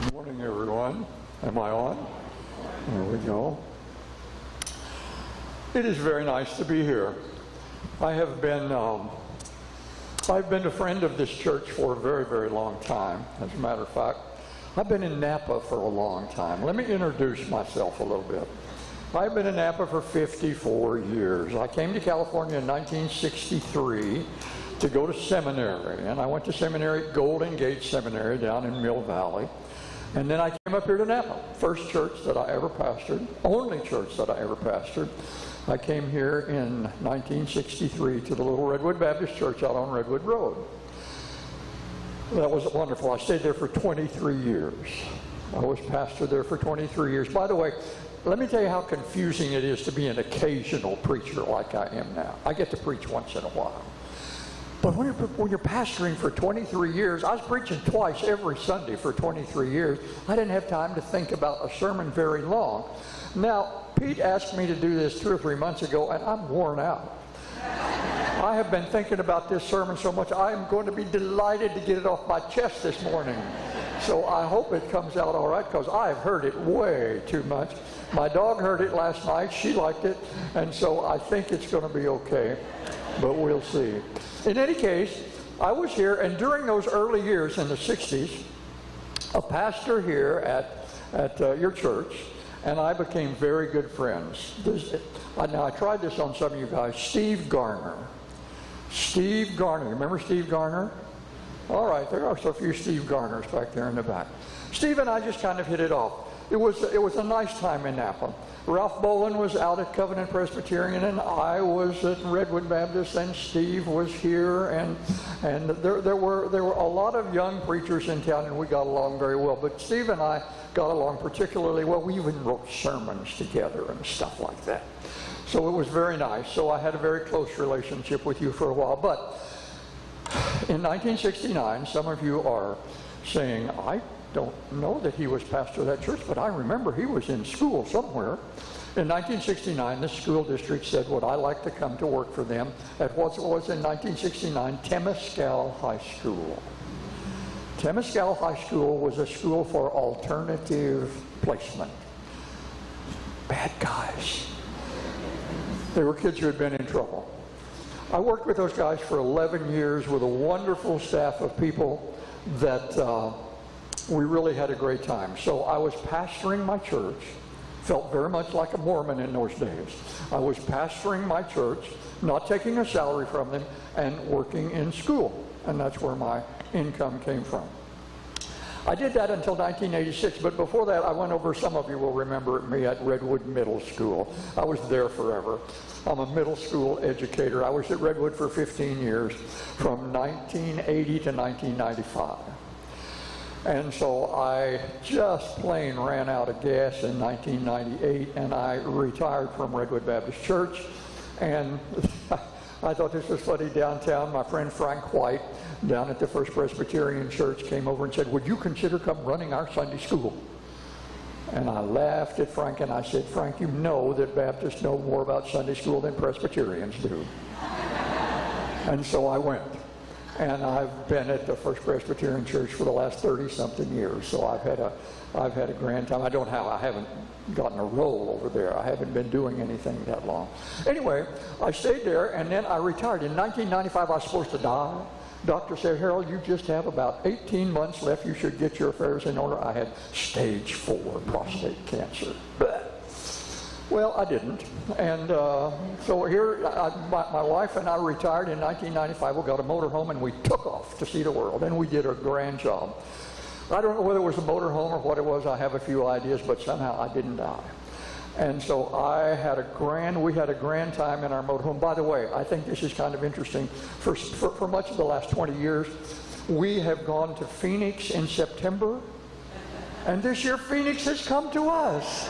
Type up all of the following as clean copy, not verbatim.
Good morning, everyone. Am I on? There we go. It is very nice to be here. I've been a friend of this church for a very, very long time. As a matter of fact, I've been in Napa for a long time. Let me introduce myself a little bit. I've been in Napa for 54 years. I came to California in 1963 to go to seminary, and I went to seminary at Golden Gate Seminary down in Mill Valley. And then I came up here to Napa, first church that I ever pastored, only church that I ever pastored. I came here in 1963 to the Little Redwood Baptist Church out on Redwood Road. That was wonderful. I stayed there for 23 years. I was pastor there for 23 years. By the way, let me tell you how confusing it is to be an occasional preacher like I am now. I get to preach once in a while. But when you're pastoring for 23 years, I was preaching twice every Sunday for 23 years. I didn't have time to think about a sermon very long. Now, Pete asked me to do this 2 or 3 months ago, and I'm worn out. I have been thinking about this sermon so much, I am going to be delighted to get it off my chest this morning. So I hope it comes out all right, because I've heard it way too much. My dog heard it last night. She liked it, and so I think it's going to be okay, but we'll see. In any case, I was here, and during those early years in the 60s, a pastor here at your church and I became very good friends. Now, I tried this on some of you guys. Steve Garner. Steve Garner. Remember Steve Garner? All right, there are so few Steve Garners back there in the back. Steve and I just kind of hit it off. It was a nice time in Napa. Ralph Bolin was out at Covenant Presbyterian, and I was at Redwood Baptist, and Steve was here, and there were a lot of young preachers in town, and we got along very well. But Steve and I got along particularly well. We even wrote sermons together and stuff like that. So it was very nice. So I had a very close relationship with you for a while. But in 1969, some of you are saying, I don't know that he was pastor of that church, but I remember he was in school somewhere. In 1969, the school district said, would I like to come to work for them at what was in 1969 Temescal High School. Temescal High School was a school for alternative placement. Bad guys. They were kids who had been in trouble. I worked with those guys for 11 years with a wonderful staff of people that we really had a great time. So I was pastoring my church, felt very much like a Mormon in those days. I was pastoring my church, not taking a salary from them, and working in school. And that's where my income came from. I did that until 1986, but before that I went over, some of you will remember me at Redwood Middle School. I was there forever. I'm a middle school educator. I was at Redwood for 15 years, from 1980 to 1995. And so I just plain ran out of gas in 1998, and I retired from Redwood Baptist Church. And I thought this was funny downtown. My friend Frank White down at the First Presbyterian Church came over and said, would you consider come running our Sunday school? And I laughed at Frank and I said, Frank, you know that Baptists know more about Sunday school than Presbyterians do. And so I went. And I've been at the First Presbyterian Church for the last 30-something years. So I've had a grand time. I haven't gotten a role over there. I haven't been doing anything that long. Anyway, I stayed there, and then I retired. In 1995, I was supposed to die. Doctor said, Harold, you just have about 18 months left. You should get your affairs in order. I had stage 4 prostate cancer. Well, I didn't. And so here, my wife and I retired in 1995. We got a motorhome, and we took off to see the world, and we did a grand job. I don't know whether it was a motorhome or what it was. I have a few ideas, but somehow I didn't die. And so we had a grand time in our motorhome. By the way, I think this is kind of interesting. For much of the last 20 years, we have gone to Phoenix in September, and this year Phoenix has come to us.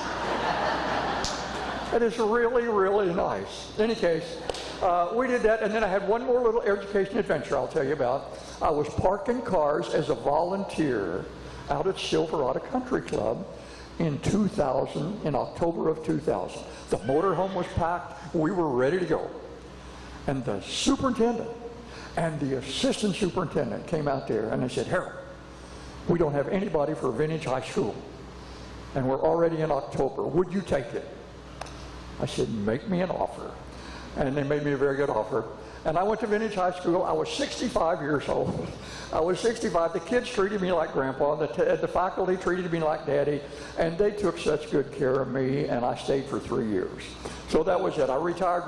It is really, really nice. In any case, we did that, and then I had one more little education adventure I'll tell you about. I was parking cars as a volunteer out at Silverado Country Club in October of 2000. The motorhome was packed. We were ready to go. And the superintendent and the assistant superintendent came out there, and they said, Harold, We don't have anybody for Vintage High School, and we're already in October. Would you take it? I said, make me an offer. And they made me a very good offer. And I went to Vintage High School. I was 65 years old. I was 65. The kids treated me like Grandpa. The faculty treated me like Daddy. And they took such good care of me, and I stayed for 3 years. So that was it. I retired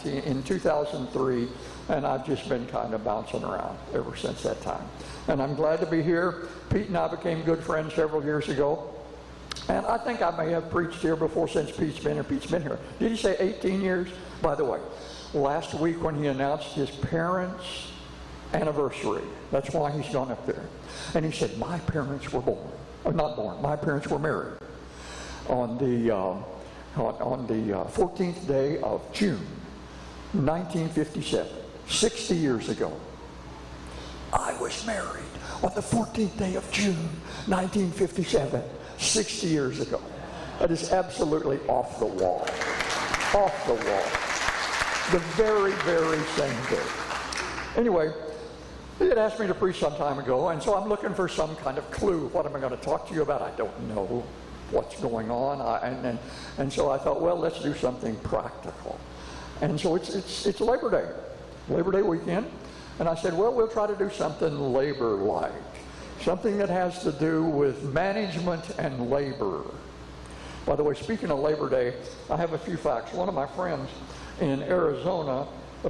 in 2003, and I've just been kind of bouncing around ever since that time. And I'm glad to be here. Pete and I became good friends several years ago. And I think I may have preached here before since Pete's been here. Pete's been here. Did he say 18 years? By the way, last week when he announced his parents' anniversary, that's why he's gone up there. And he said, my parents were born. Not born. My parents were married on the 14th day of June, 1957, 60 years ago. I was married on the 14th day of June, 1957. 60 years ago. That is absolutely off the wall. Off the wall. The very, very same day. Anyway, he had asked me to preach some time ago, and so I'm looking for some kind of clue. What am I going to talk to you about? I don't know what's going on. And so I thought, well, let's do something practical. And so it's Labor Day. Labor Day weekend. And I said, well, we'll try to do something labor-like. Something that has to do with management and labor. By the way, speaking of Labor Day, I have a few facts. One of my friends in Arizona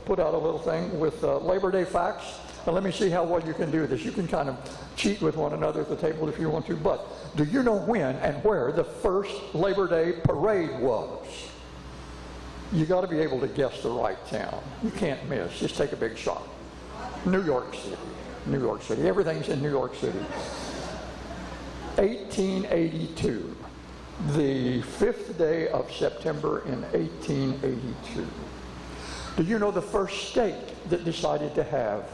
put out a little thing with Labor Day facts. And let me see how well you can do this. You can kind of cheat with one another at the table if you want to. But do you know when and where the first Labor Day parade was? You got to be able to guess the right town. You can't miss. Just take a big shot. New York City. New York City. Everything's in New York City. 1882. The 5th day of September in 1882. Do you know the first state that decided to have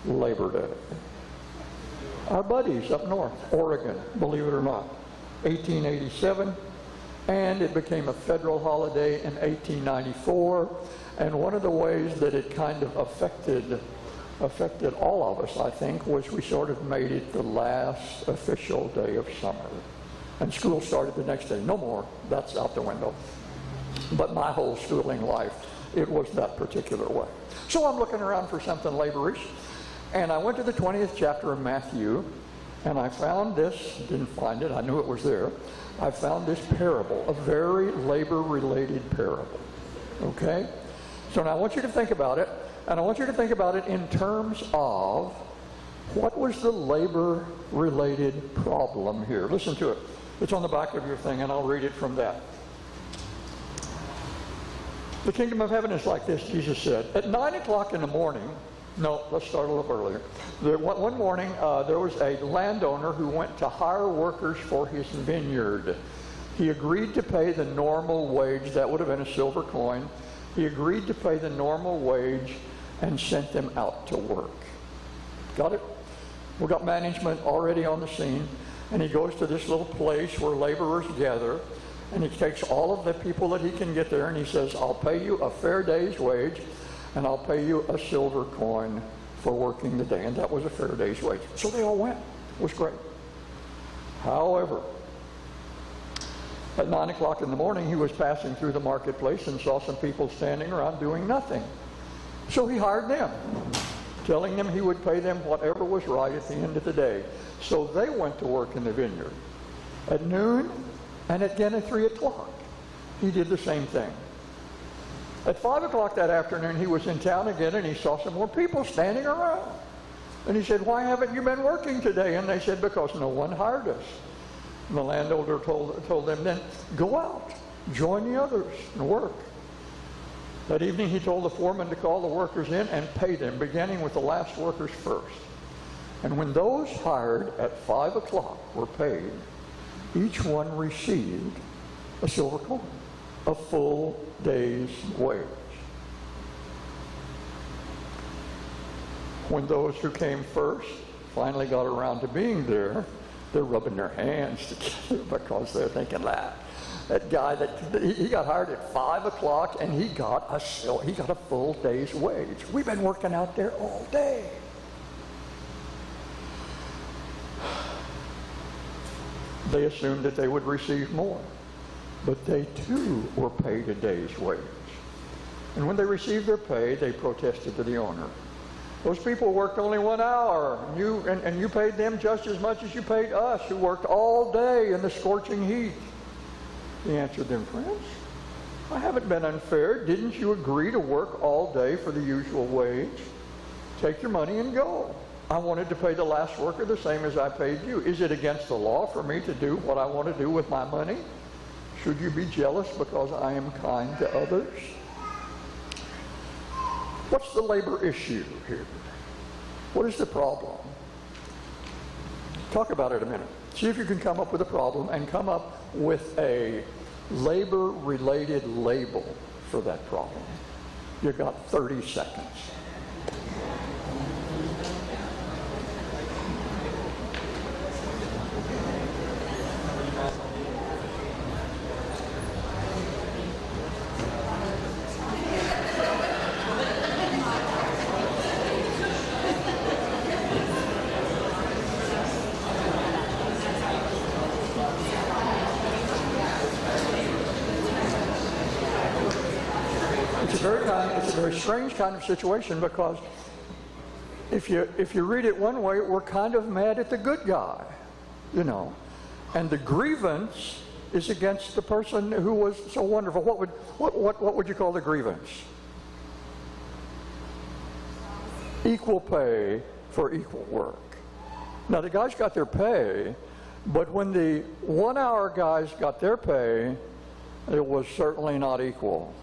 Labor Day? Our buddies up north, Oregon, believe it or not. 1887. And it became a federal holiday in 1894. And one of the ways that it kind of affected all of us, I think, was we sort of made it the last official day of summer. And school started the next day. No more. That's out the window. But my whole schooling life, it was that particular way. So I'm looking around for something laborish. And I went to the 20th chapter of Matthew, and I found this. Didn't find it. I knew it was there. I found this parable, a very labor-related parable. Okay? So now I want you to think about it. And I want you to think about it in terms of what was the labor-related problem here. Listen to it. It's on the back of your thing, and I'll read it from that. The kingdom of heaven is like this, Jesus said. At 9 o'clock in the morning, no, let's start a little earlier. One morning, there was a landowner who went to hire workers for his vineyard. He agreed to pay the normal wage. That would have been a silver coin. He agreed to pay the normal wage and sent them out to work. Got it? We've got management already on the scene, and he goes to this little place where laborers gather, and he takes all of the people that he can get there, and he says, I'll pay you a fair day's wage, and I'll pay you a silver coin for working the day. And that was a fair day's wage. So they all went. It was great. However, at 9 o'clock in the morning, he was passing through the marketplace and saw some people standing around doing nothing. So he hired them, telling them he would pay them whatever was right at the end of the day. So they went to work in the vineyard. At noon and again at 3 o'clock, he did the same thing. At 5 o'clock that afternoon, he was in town again, and he saw some more people standing around. And he said, why haven't you been working today? And they said, because no one hired us. And the landowner told them, then go out, join the others, and work. That evening, he told the foreman to call the workers in and pay them, beginning with the last workers first. And when those hired at 5 o'clock were paid, each one received a silver coin, a full day's wage. When those who came first finally got around to being there, they're rubbing their hands together because they're thinking, that guy he got hired at 5 o'clock and he got a full day's wage. We've been working out there all day. They assumed that they would receive more. But they too were paid a day's wage. And when they received their pay, they protested to the owner. Those people worked only 1 hour, and you paid them just as much as you paid us, who worked all day in the scorching heat. He answered them, friends, I haven't been unfair. Didn't you agree to work all day for the usual wage? Take your money and go. I wanted to pay the last worker the same as I paid you. Is it against the law for me to do what I want to do with my money? Should you be jealous because I am kind to others? What's the labor issue here? What is the problem? Talk about it a minute. See if you can come up with a problem and come up with a labor-related label for that problem. You've got 30 seconds. It's a very strange kind of situation, because if you read it one way, we're kind of mad at the good guy, you know, and the grievance is against the person who was so wonderful. What would you call the grievance? Equal pay for equal work. Now the guys got their pay, but when the 1 hour guys got their pay, it was certainly not equal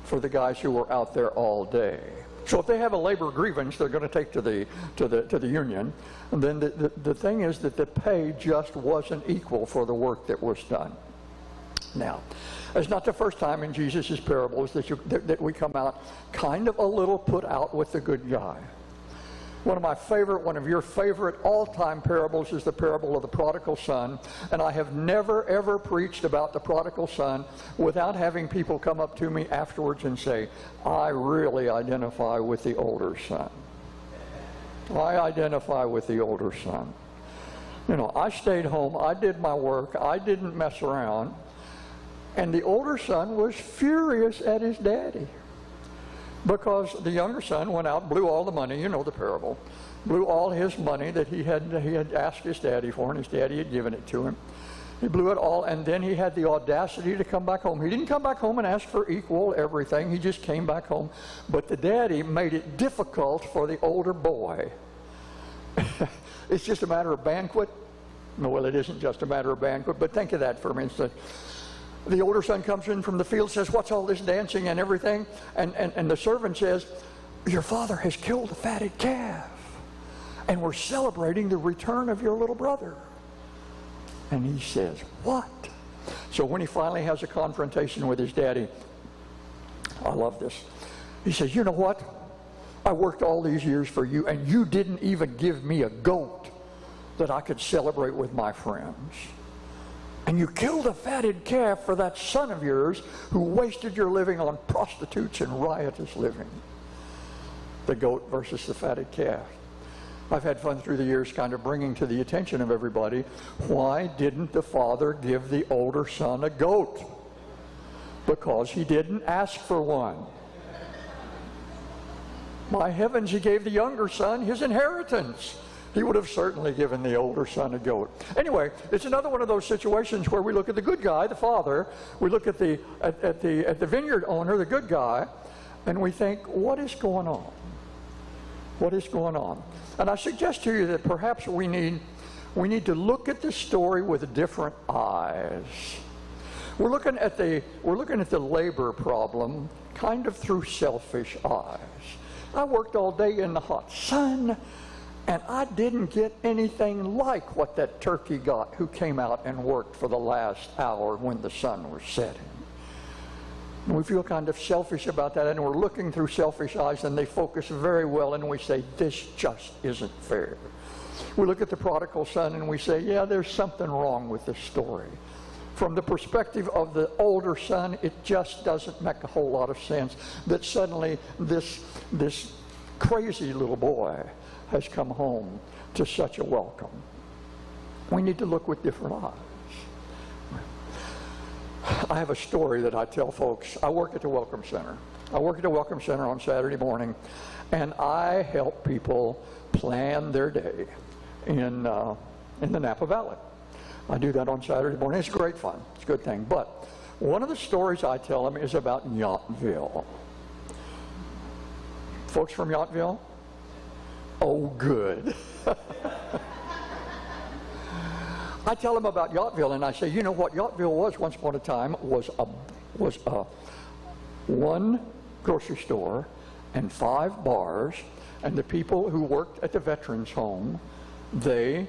for the guys who were out there all day. So if they have a labor grievance, they're going to take to the union. And then the thing is that the pay just wasn't equal for the work that was done. Now, it's not the first time in Jesus' parables that we come out kind of a little put out with the good guy. One of your favorite all-time parables is the parable of the prodigal son. And I have never, ever preached about the prodigal son without having people come up to me afterwards and say, I really identify with the older son. I identify with the older son. You know, I stayed home, I did my work, I didn't mess around. And the older son was furious at his daddy, because the younger son went out, blew all the money, you know the parable, blew all his money that he had asked his daddy for, and his daddy had given it to him. He blew it all, and then he had the audacity to come back home. He didn't come back home and ask for equal everything. He just came back home. But the daddy made it difficult for the older boy. It's just a matter of banquet. Well, it isn't just a matter of banquet, but think of that for a minute. The older son comes in from the field, says, what's all this dancing and everything? And the servant says, your father has killed a fatted calf, and we're celebrating the return of your little brother. And he says, what? So when he finally has a confrontation with his daddy, I love this. He says, you know what? I worked all these years for you, and you didn't even give me a goat that I could celebrate with my friends. And you killed a fatted calf for that son of yours who wasted your living on prostitutes and riotous living. The goat versus the fatted calf. I've had fun through the years kind of bringing to the attention of everybody, why didn't the father give the older son a goat? Because he didn't ask for one. My heavens, he gave the younger son his inheritance. He would have certainly given the older son a goat. Anyway, it's another one of those situations where we look at the good guy, the father, we look at the vineyard owner, the good guy, and we think, what is going on? What is going on? And I suggest to you that perhaps we need to look at the story with different eyes. We're looking at the labor problem kind of through selfish eyes. I worked all day in the hot sun, and I didn't get anything like what that turkey got who came out and worked for the last hour when the sun was setting. And we feel kind of selfish about that, and we're looking through selfish eyes, and they focus very well, and we say, this just isn't fair. We look at the prodigal son, and we say, yeah, there's something wrong with this story. From the perspective of the older son, it just doesn't make a whole lot of sense that suddenly this crazy little boy has come home to such a welcome. We need to look with different eyes. I have a story that I tell folks. I work at the Welcome Center. I work at the Welcome Center on Saturday morning, and I help people plan their day in the Napa Valley. I do that on Saturday morning. It's great fun. It's a good thing. But one of the stories I tell them is about Yountville. Folks from Yountville? Oh, good. I tell them about Yountville, and I say, you know what Yountville was once upon a time was a one grocery store and 5 bars, and the people who worked at the Veterans Home, they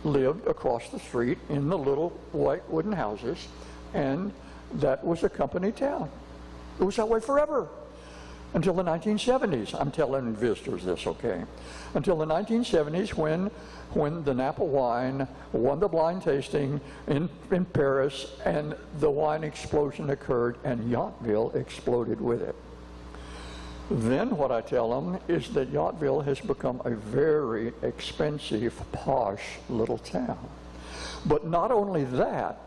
lived across the street in the little white wooden houses, and that was a company town. It was that way forever. Until the 1970s. I'm telling visitors this, okay? Until the 1970s when the Napa wine won the blind tasting in Paris, and the wine explosion occurred, and Yountville exploded with it. Then what I tell them is that Yountville has become a very expensive, posh little town. But not only that,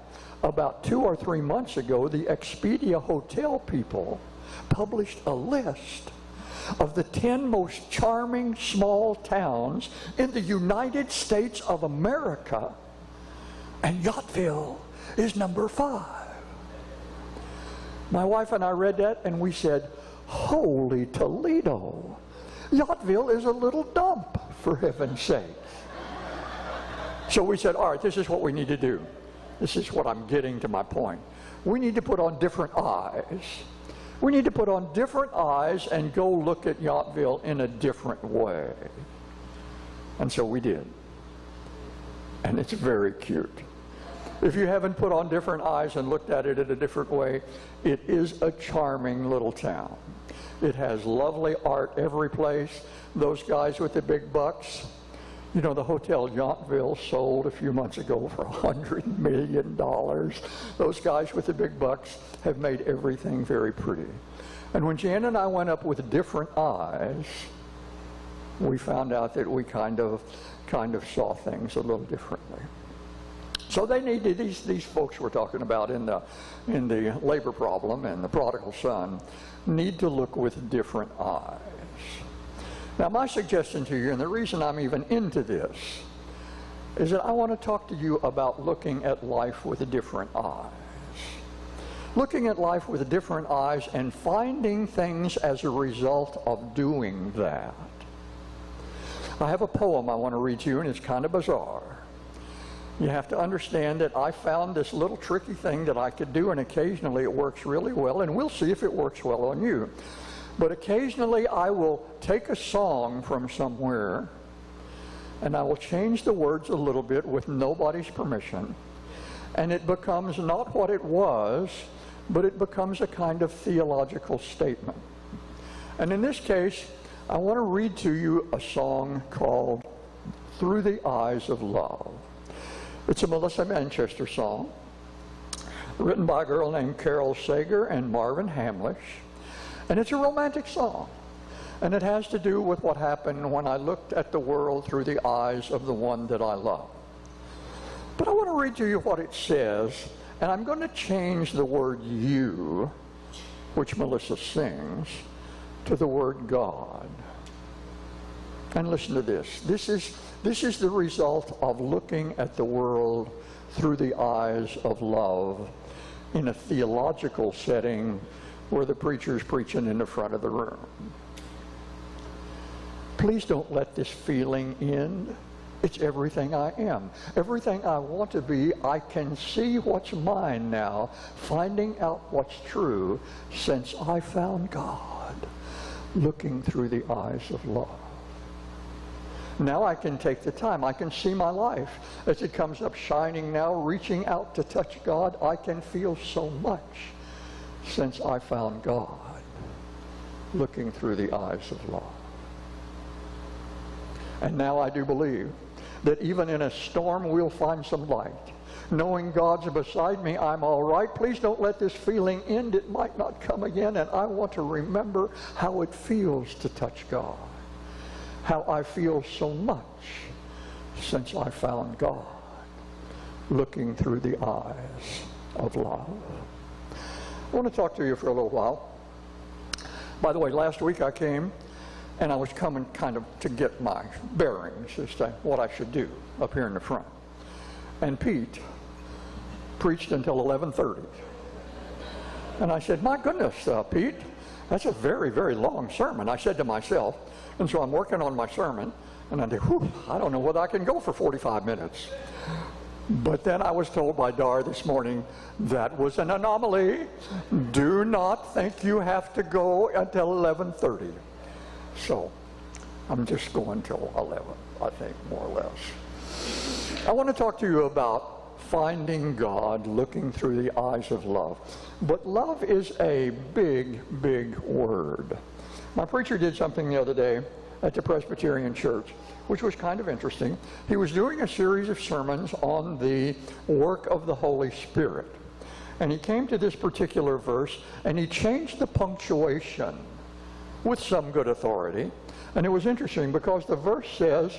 about 2 or 3 months ago, the Expedia hotel people published a list of the 10 most charming small towns in the United States of America, and Yountville is number 5. My wife and I read that, and we said, holy Toledo, Yountville is a little dump, for heaven's sake. So we said, all right, this is what we need to do. This is what I'm getting to my point. We need to put on different eyes. We need to put on different eyes and go look at Yountville in a different way. And so we did. And it's very cute. If you haven't put on different eyes and looked at it in a different way, it is a charming little town. It has lovely art every place. Those guys with the big bucks, you know, the Hotel Yountville sold a few months ago for $100 million. Those guys with the big bucks have made everything very pretty. And when Jan and I went up with different eyes, we found out that we kind of saw things a little differently. So they needed, these folks we're talking about in the labor problem and the prodigal son, need to look with different eyes. Now, my suggestion to you, and the reason I'm even into this, is that I want to talk to you about looking at life with different eyes. Looking at life with different eyes and finding things as a result of doing that. I have a poem I want to read to you, and it's kind of bizarre. You have to understand that I found this little tricky thing that I could do, and occasionally it works really well, and we'll see if it works well on you. But occasionally I will take a song from somewhere and I will change the words a little bit with nobody's permission, and it becomes not what it was, but it becomes a kind of theological statement. And in this case, I want to read to you a song called Through the Eyes of Love. It's a Melissa Manchester song written by a girl named Carol Sager and Marvin Hamlish. And it's a romantic song, and it has to do with what happened when I looked at the world through the eyes of the one that I love. But I want to read to you what it says, and I'm going to change the word you, which Melissa sings, to the word God. And listen to this. This is the result of looking at the world through the eyes of love in a theological setting where the preacher's preaching in the front of the room. Please don't let this feeling end. It's everything I am. Everything I want to be. I can see what's mine now, finding out what's true since I found God, looking through the eyes of love. Now I can take the time. I can see my life as it comes up shining now, reaching out to touch God. I can feel so much since I found God, looking through the eyes of love. And now I do believe that even in a storm we'll find some light. Knowing God's beside me, I'm all right. Please don't let this feeling end. It might not come again, and I want to remember how it feels to touch God. How I feel so much since I found God, looking through the eyes of love. I want to talk to you for a little while. By the way, last week I came and I was coming kind of to get my bearings as to what I should do up here in the front. And Pete preached until 11:30. And I said, my goodness, Pete, that's a very, very long sermon. I said to myself, and so I'm working on my sermon, and I think, whew, I don't know whether I can go for 45 minutes. But then I was told by Dar this morning, that was an anomaly. Do not think you have to go until 11:30. So I'm just going till 11, I think, more or less. I want to talk to you about finding God looking through the eyes of love. But love is a big, big word. My preacher did something the other day at the Presbyterian Church, which was kind of interesting. He was doing a series of sermons on the work of the Holy Spirit. And he came to this particular verse, and he changed the punctuation with some good authority. And it was interesting because the verse says,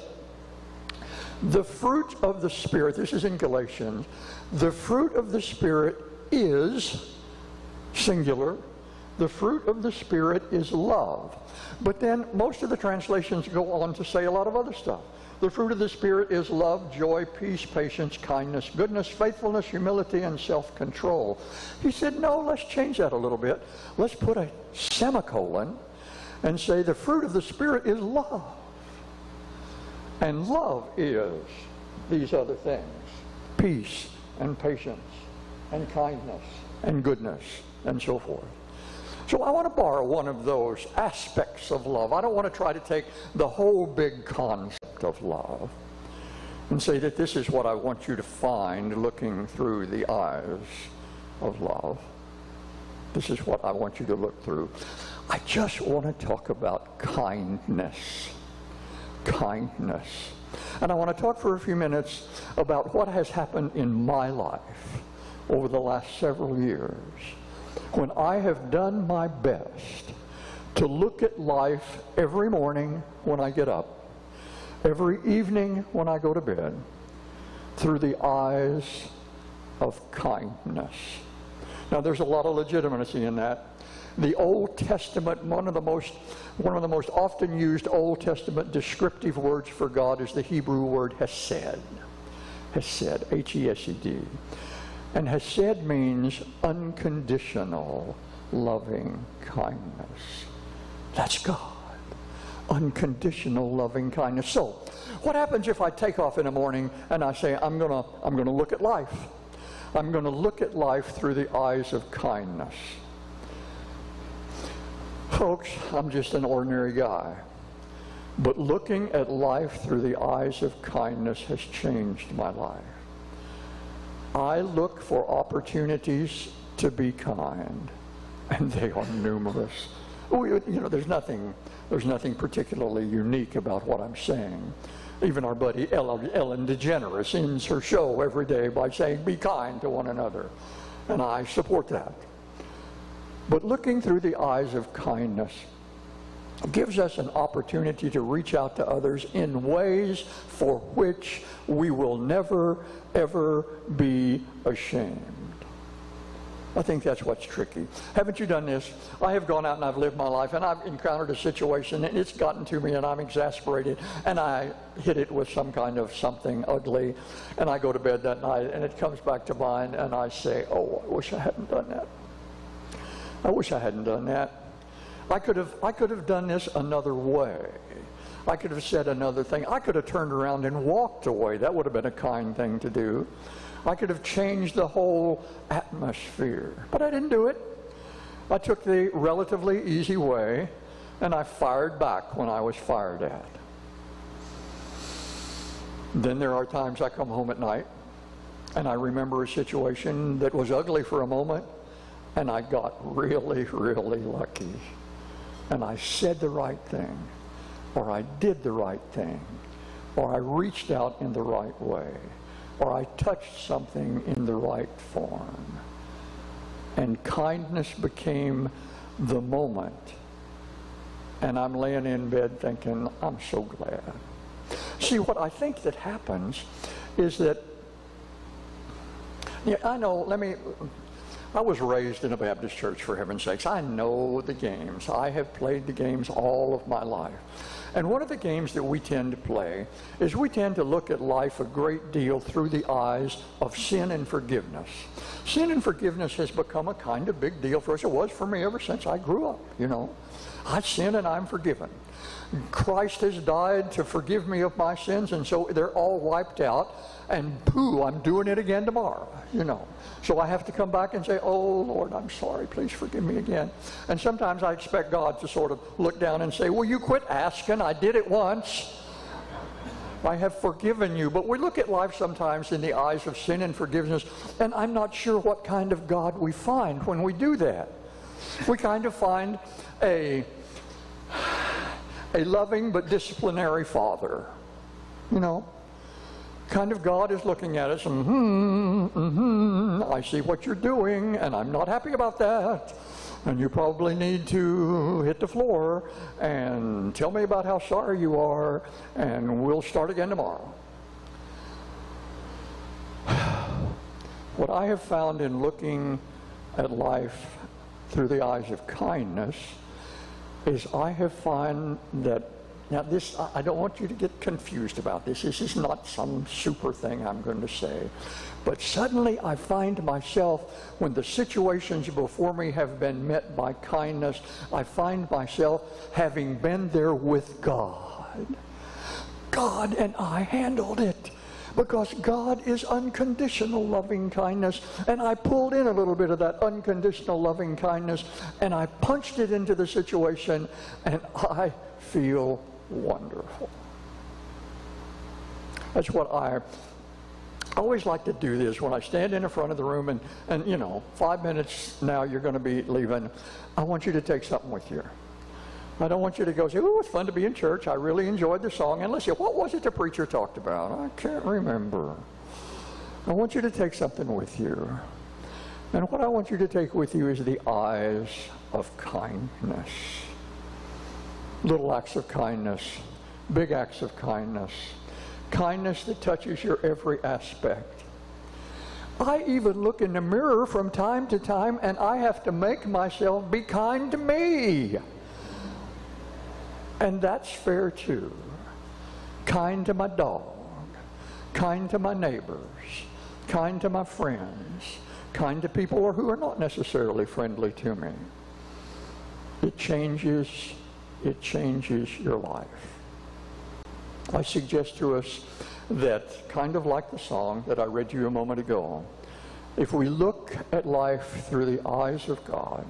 the fruit of the Spirit, this is in Galatians, the fruit of the Spirit is, singular, the fruit of the Spirit is love. But then most of the translations go on to say a lot of other stuff. The fruit of the Spirit is love, joy, peace, patience, kindness, goodness, faithfulness, humility, and self-control. He said, no, let's change that a little bit. Let's put a semicolon and say the fruit of the Spirit is love. And love is these other things: peace and patience and kindness and goodness and so forth. So I want to borrow one of those aspects of love. I don't want to try to take the whole big concept of love and say that this is what I want you to find looking through the eyes of love. This is what I want you to look through. I just want to talk about kindness. Kindness. And I want to talk for a few minutes about what has happened in my life over the last several years, when I have done my best to look at life every morning when I get up, every evening when I go to bed, through the eyes of kindness. Now, there's a lot of legitimacy in that. The Old Testament, one of the most often used Old Testament descriptive words for God is the Hebrew word hesed. Hesed, H-E-S-E-D. And hesed means unconditional, loving kindness. That's God. Unconditional, loving kindness. So, what happens if I take off in the morning and I say, I'm gonna look at life. I'm gonna look at life through the eyes of kindness. Folks, I'm just an ordinary guy. But looking at life through the eyes of kindness has changed my life. I look for opportunities to be kind, and they are numerous. You know, there's nothing particularly unique about what I'm saying. Even our buddy Ellen DeGeneres ends her show every day by saying, be kind to one another. And I support that. But looking through the eyes of kindness gives us an opportunity to reach out to others in ways for which we will never, ever be ashamed. I think that's what's tricky. Haven't you done this? I have gone out and I've lived my life, and I've encountered a situation and it's gotten to me and I'm exasperated, and I hit it with some kind of something ugly, and I go to bed that night and it comes back to mind and I say, oh, I wish I hadn't done that. I wish I hadn't done that. I could have done this another way. I could have said another thing. I could have turned around and walked away. That would have been a kind thing to do. I could have changed the whole atmosphere. But I didn't do it. I took the relatively easy way, and I fired back when I was fired at. Then there are times I come home at night, and I remember a situation that was ugly for a moment, and I got really, really lucky. And I said the right thing, or I did the right thing, or I reached out in the right way, or I touched something in the right form. And kindness became the moment. And I'm laying in bed thinking, I'm so glad. See, what I think that happens is that, yeah, I know, I was raised in a Baptist church, for heaven's sakes. I know the games. I have played the games all of my life. And one of the games that we tend to play is we tend to look at life a great deal through the eyes of sin and forgiveness. Sin and forgiveness has become a kind of big deal for us. It was for me ever since I grew up, you know. I sin and I'm forgiven. Christ has died to forgive me of my sins, and so they're all wiped out, and pooh, I'm doing it again tomorrow, you know. So I have to come back and say, oh, Lord, I'm sorry, please forgive me again. And sometimes I expect God to sort of look down and say, well, you quit asking, I did it once. I have forgiven you. But we look at life sometimes in the eyes of sin and forgiveness, and I'm not sure what kind of God we find when we do that. We kind of find a loving but disciplinary father, you know. Kind of God is looking at us and, I see what you're doing, and I'm not happy about that. And you probably need to hit the floor and tell me about how sorry you are, and we'll start again tomorrow. What I have found in looking at life through the eyes of kindness is I have found that, now this, I don't want you to get confused about this. This is not some super thing I'm going to say. But suddenly I find myself, when the situations before me have been met by kindness, I find myself having been there with God. God and I handled it. Because God is unconditional loving kindness, and I pulled in a little bit of that unconditional loving kindness, and I punched it into the situation, and I feel wonderful. That's what I always like to do this when I stand in the front of the room, and you know, 5 minutes now you're going to be leaving. I want you to take something with you. I don't want you to go say, oh, it's fun to be in church. I really enjoyed the song. And listen, what was it the preacher talked about? I can't remember. I want you to take something with you. And what I want you to take with you is the eyes of kindness. Little acts of kindness, big acts of kindness. Kindness that touches your every aspect. I even look in the mirror from time to time, and I have to make myself be kind to me. And that's fair too. Kind to my dog, kind to my neighbors, kind to my friends, kind to people who are not necessarily friendly to me. It changes your life. I suggest to us that, kind of like the song that I read to you a moment ago, if we look at life through the eyes of God,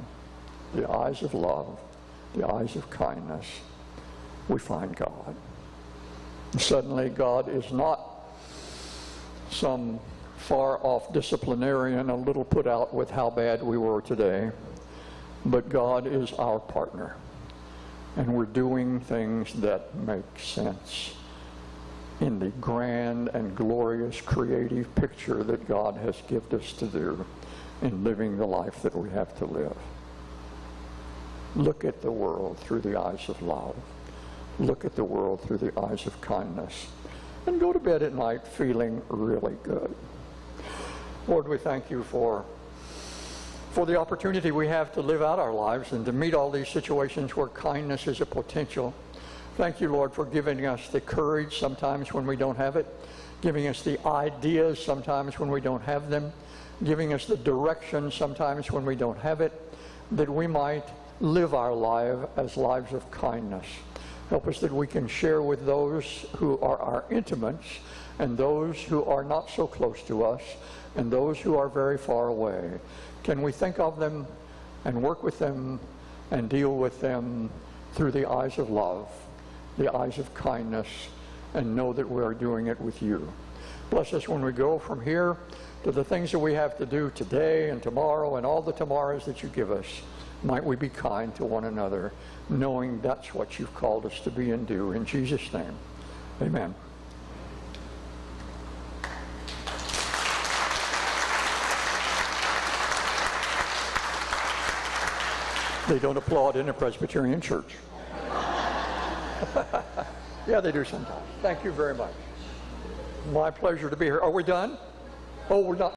the eyes of love, the eyes of kindness, we find God. Suddenly, God is not some far-off disciplinarian, a little put out with how bad we were today, but God is our partner, and we're doing things that make sense in the grand and glorious creative picture that God has given us to do in living the life that we have to live. Look at the world through the eyes of love. Look at the world through the eyes of kindness, and go to bed at night feeling really good. Lord, we thank you for the opportunity we have to live out our lives and to meet all these situations where kindness is a potential. Thank you, Lord, for giving us the courage sometimes when we don't have it, giving us the ideas sometimes when we don't have them, giving us the direction sometimes when we don't have it, that we might live our life as lives of kindness. Help us that we can share with those who are our intimates, and those who are not so close to us, and those who are very far away. Can we think of them and work with them and deal with them through the eyes of love, the eyes of kindness, and know that we are doing it with you. Bless us when we go from here to the things that we have to do today and tomorrow and all the tomorrows that you give us. Might we be kind to one another, knowing that's what you've called us to be and do. In Jesus' name, amen. They don't applaud in a Presbyterian church. Yeah, they do sometimes. Thank you very much. My pleasure to be here. Are we done? Oh, we're not.